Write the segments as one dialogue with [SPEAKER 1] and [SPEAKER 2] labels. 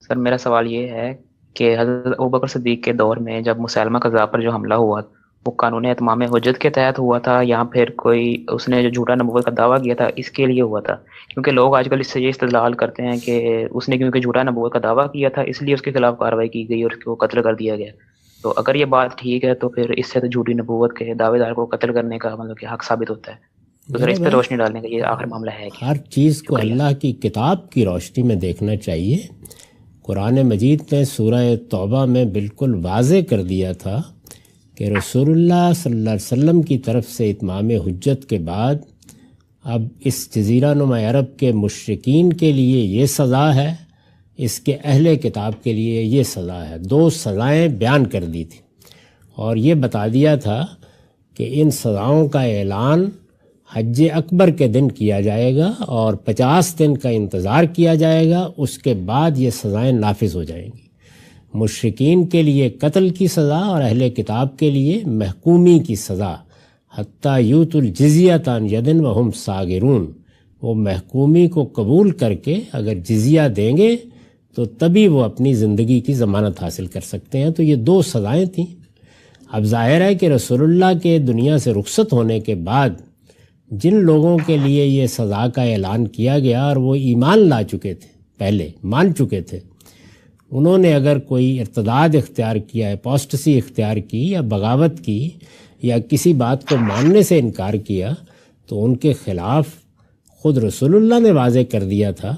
[SPEAKER 1] سر میرا سوال یہ ہے کہ حضرت ابوبکر صدیق کے دور میں جب مسلمہ کذاب پر جو حملہ ہوا وہ قانون اتمام حجت کے تحت ہوا تھا یا پھر کوئی اس نے جو جھوٹا نبوت کا دعویٰ کیا تھا اس کے لیے ہوا تھا؟ کیونکہ لوگ آج کل اس سے یہ استدلال کرتے ہیں کہ اس نے کیونکہ جھوٹا نبوت کا دعویٰ کیا تھا اس لیے اس کے خلاف کارروائی کی گئی اور اس کو قتل کر دیا گیا. تو اگر یہ بات ٹھیک ہے تو پھر اس سے تو جھوٹی نبوت کے دعوے دار کو قتل کرنے کا مطلب کہ حق ثابت ہوتا ہے. تو ذرا
[SPEAKER 2] میرے
[SPEAKER 1] اس پہ
[SPEAKER 2] بھائی،
[SPEAKER 1] روشنی ڈالنے کا یہ آخر معاملہ ہے کیا؟
[SPEAKER 2] ہر چیز کو
[SPEAKER 1] شکریہ.
[SPEAKER 2] اللہ کی کتاب کی روشنی میں دیکھنا چاہیے. قرآن مجید نے سورہ توبہ میں بالکل واضح کر دیا تھا کہ رسول اللہ صلی اللہ علیہ وسلم کی طرف سے اتمام حجت کے بعد اب اس جزیرہ نما عرب کے مشرکین کے لیے یہ سزا ہے، اس کے اہل کتاب کے لیے یہ سزا ہے. 2 سزائیں بیان کر دی تھی اور یہ بتا دیا تھا کہ ان سزاؤں کا اعلان حج اکبر کے دن کیا جائے گا اور 50 دن کا انتظار کیا جائے گا، اس کے بعد یہ سزائیں نافذ ہو جائیں گی. مشرکین کے لیے قتل کی سزا اور اہل کتاب کے لیے محکومی کی سزا، حتیٰ یوت الجزیۃ عن ید وہم صاغرون. وہ محکومی کو قبول کر کے اگر جزیہ دیں گے تو تبھی وہ اپنی زندگی کی ضمانت حاصل کر سکتے ہیں. تو یہ 2 سزائیں تھیں. اب ظاہر ہے کہ رسول اللہ کے دنیا سے رخصت ہونے کے بعد جن لوگوں کے لیے یہ سزا کا اعلان کیا گیا اور وہ ایمان لا چکے تھے، پہلے مان چکے تھے، انہوں نے اگر کوئی ارتداد اختیار کیا، اپوسٹسی اختیار کی یا بغاوت کی یا کسی بات کو ماننے سے انکار کیا تو ان کے خلاف خود رسول اللہ نے واضح کر دیا تھا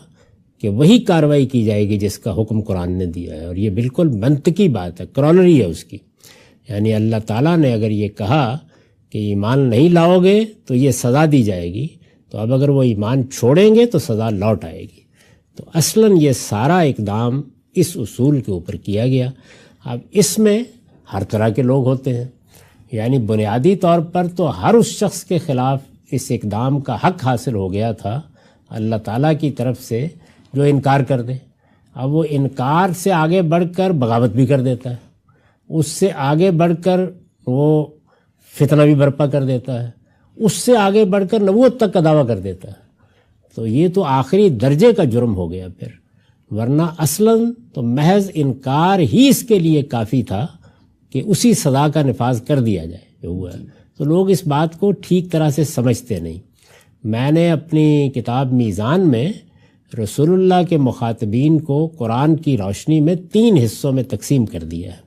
[SPEAKER 2] کہ وہی کارروائی کی جائے گی جس کا حکم قرآن نے دیا ہے. اور یہ بالکل منطقی بات ہے، کرولری ہے اس کی. یعنی اللہ تعالیٰ نے اگر یہ کہا کہ ایمان نہیں لاؤ گے تو یہ سزا دی جائے گی، تو اب اگر وہ ایمان چھوڑیں گے تو سزا لوٹ آئے گی. تو اصلاً یہ سارا اقدام اس اصول کے اوپر کیا گیا. اب اس میں ہر طرح کے لوگ ہوتے ہیں، یعنی بنیادی طور پر تو ہر اس شخص کے خلاف اس اقدام کا حق حاصل ہو گیا تھا اللہ تعالیٰ کی طرف سے جو انکار کر دے. اب وہ انکار سے آگے بڑھ کر بغاوت بھی کر دیتا ہے، اس سے آگے بڑھ کر وہ فتنہ بھی برپا کر دیتا ہے، اس سے آگے بڑھ کر نبوت تک کا دعویٰ کر دیتا ہے. تو یہ تو آخری درجے کا جرم ہو گیا پھر. ورنہ اصلاً تو محض انکار ہی اس کے لیے کافی تھا کہ اسی سزا کا نفاذ کر دیا جائے جو ہوا ہے. تو لوگ اس بات کو ٹھیک طرح سے سمجھتے نہیں. میں نے اپنی کتاب میزان میں رسول اللہ کے مخاطبین کو قرآن کی روشنی میں 3 حصوں میں تقسیم کر دیا ہے.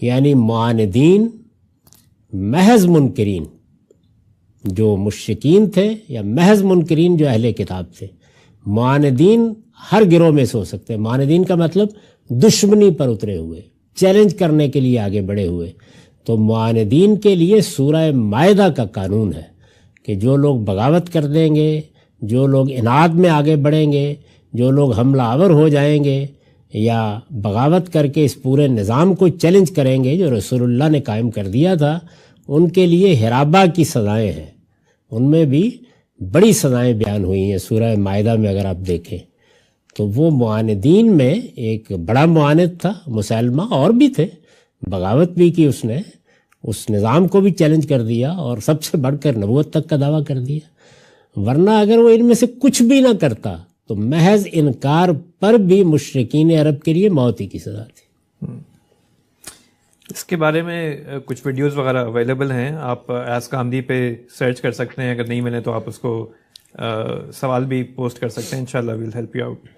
[SPEAKER 2] یعنی معاندین، محض منکرین جو مشرکین تھے یا محض منکرین جو اہل کتاب تھے. معاندین ہر گروہ میں سے ہو سکتے ہیں. معاندین کا مطلب دشمنی پر اترے ہوئے، چیلنج کرنے کے لیے آگے بڑھے ہوئے. تو معاندین کے لیے سورہ مائدہ کا قانون ہے کہ جو لوگ بغاوت کر دیں گے، جو لوگ اناد میں آگے بڑھیں گے، جو لوگ حملہ آور ہو جائیں گے یا بغاوت کر کے اس پورے نظام کو چیلنج کریں گے جو رسول اللہ نے قائم کر دیا تھا، ان کے لیے حرابہ کی سزائیں ہیں. ان میں بھی بڑی سزائیں بیان ہوئی ہیں سورہ مائدہ میں اگر آپ دیکھیں. تو وہ معاندین میں ایک بڑا معاند تھا مسلمہ، اور بھی تھے، بغاوت بھی کی اس نے، اس نظام کو بھی چیلنج کر دیا اور سب سے بڑھ کر نبوت تک کا دعویٰ کر دیا. ورنہ اگر وہ ان میں سے کچھ بھی نہ کرتا تو محض انکار پر بھی مشرکین عرب کے لیے موت ہی کی سزا تھی.
[SPEAKER 3] اس کے بارے میں کچھ ویڈیوز وغیرہ اویلیبل ہیں، آپ ایس کامدی پہ سرچ کر سکتے ہیں. اگر نہیں ملے تو آپ اس کو سوال بھی پوسٹ کر سکتے ہیں. انشاءاللہ ویل ہیلپ یو آؤٹ.